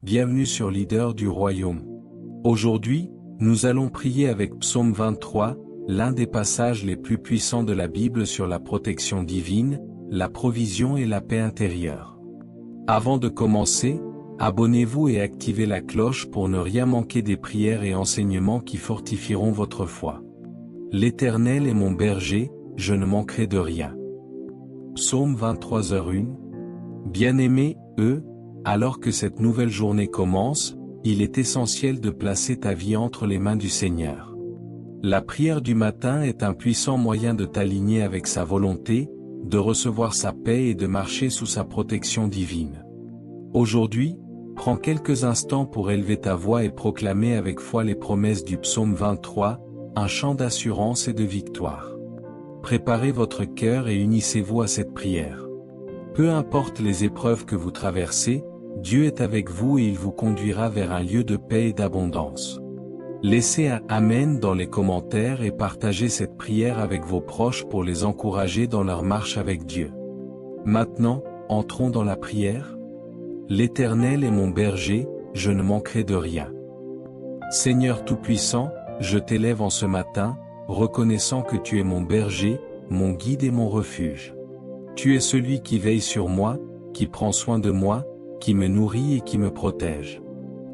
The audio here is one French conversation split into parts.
bienvenue sur Leader du Royaume. Aujourd'hui, nous allons prier avec Psaume 23, l'un des passages les plus puissants de la Bible sur la protection divine, la provision et la paix intérieure. Avant de commencer, abonnez-vous et activez la cloche pour ne rien manquer des prières et enseignements qui fortifieront votre foi. L'Éternel est mon berger, je ne manquerai de rien. Psaume 23h1. Bien-aimé, alors que cette nouvelle journée commence, il est essentiel de placer ta vie entre les mains du Seigneur. La prière du matin est un puissant moyen de t'aligner avec sa volonté, de recevoir sa paix et de marcher sous sa protection divine. Aujourd'hui, prends quelques instants pour élever ta voix et proclamer avec foi les promesses du psaume 23, un chant d'assurance et de victoire. Préparez votre cœur et unissez-vous à cette prière. Peu importe les épreuves que vous traversez, Dieu est avec vous et il vous conduira vers un lieu de paix et d'abondance. Laissez un Amen dans les commentaires et partagez cette prière avec vos proches pour les encourager dans leur marche avec Dieu. Maintenant, entrons dans la prière. L'Éternel est mon berger, je ne manquerai de rien. Seigneur Tout-Puissant, je t'élève en ce matin, reconnaissant que tu es mon berger, mon guide et mon refuge. Tu es celui qui veille sur moi, qui prend soin de moi, qui me nourrit et qui me protège.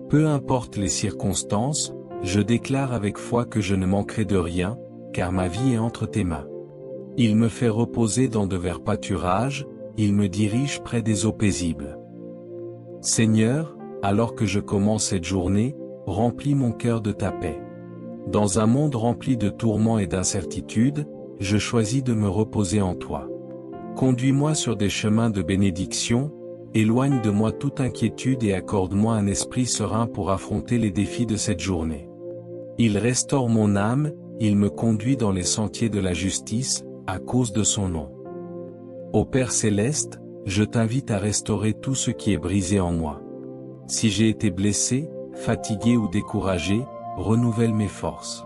Peu importe les circonstances, je déclare avec foi que je ne manquerai de rien, car ma vie est entre tes mains. Il me fait reposer dans de verts pâturages, il me dirige près des eaux paisibles. Seigneur, alors que je commence cette journée, remplis mon cœur de ta paix. Dans un monde rempli de tourments et d'incertitudes, je choisis de me reposer en toi. Conduis-moi sur des chemins de bénédiction, éloigne de moi toute inquiétude et accorde-moi un esprit serein pour affronter les défis de cette journée. Il restaure mon âme, il me conduit dans les sentiers de la justice, à cause de son nom. Ô Père céleste, je t'invite à restaurer tout ce qui est brisé en moi. Si j'ai été blessé, fatigué ou découragé, renouvelle mes forces.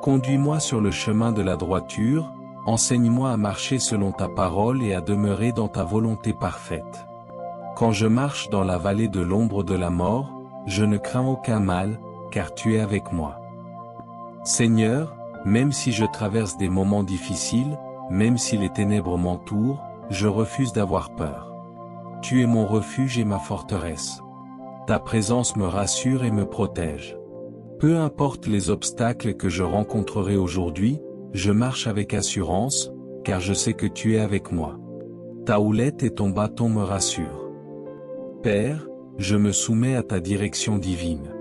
Conduis-moi sur le chemin de la droiture, enseigne-moi à marcher selon ta parole et à demeurer dans ta volonté parfaite. Quand je marche dans la vallée de l'ombre de la mort, je ne crains aucun mal, car tu es avec moi. Seigneur, même si je traverse des moments difficiles, même si les ténèbres m'entourent, je refuse d'avoir peur. Tu es mon refuge et ma forteresse. Ta présence me rassure et me protège. Peu importe les obstacles que je rencontrerai aujourd'hui, je marche avec assurance, car je sais que tu es avec moi. Ta houlette et ton bâton me rassurent. Père, je me soumets à ta direction divine.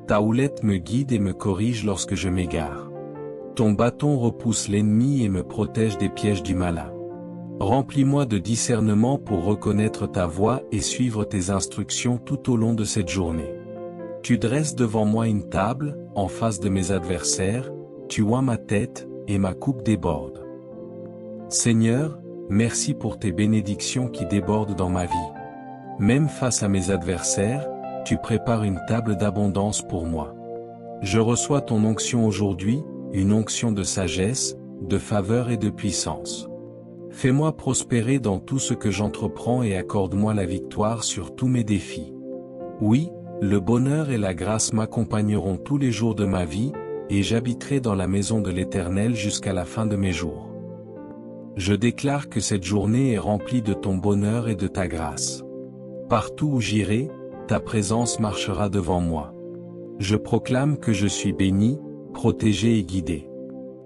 Ta houlette me guide et me corrige lorsque je m'égare. Ton bâton repousse l'ennemi et me protège des pièges du malin. Remplis-moi de discernement pour reconnaître ta voix et suivre tes instructions tout au long de cette journée. Tu dresses devant moi une table, en face de mes adversaires, tu oins ma tête, et ma coupe déborde. Seigneur, merci pour tes bénédictions qui débordent dans ma vie. Même face à mes adversaires, tu prépares une table d'abondance pour moi. Je reçois ton onction aujourd'hui, une onction de sagesse, de faveur et de puissance. Fais-moi prospérer dans tout ce que j'entreprends et accorde-moi la victoire sur tous mes défis. Oui, le bonheur et la grâce m'accompagneront tous les jours de ma vie, et j'habiterai dans la maison de l'Éternel jusqu'à la fin de mes jours. Je déclare que cette journée est remplie de ton bonheur et de ta grâce. Partout où j'irai, ta présence marchera devant moi. Je proclame que je suis béni, protégé et guidé.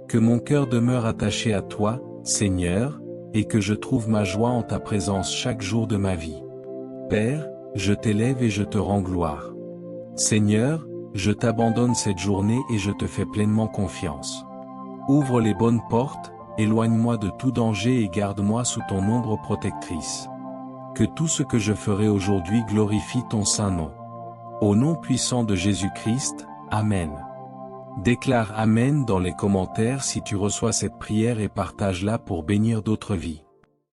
Que mon cœur demeure attaché à toi, Seigneur, et que je trouve ma joie en ta présence chaque jour de ma vie. Père, je t'élève et je te rends gloire. Seigneur, je t'abandonne cette journée et je te fais pleinement confiance. Ouvre les bonnes portes, éloigne-moi de tout danger et garde-moi sous ton ombre protectrice. Que tout ce que je ferai aujourd'hui glorifie ton saint nom. Au nom puissant de Jésus-Christ, Amen. Déclare Amen dans les commentaires si tu reçois cette prière et partage-la pour bénir d'autres vies.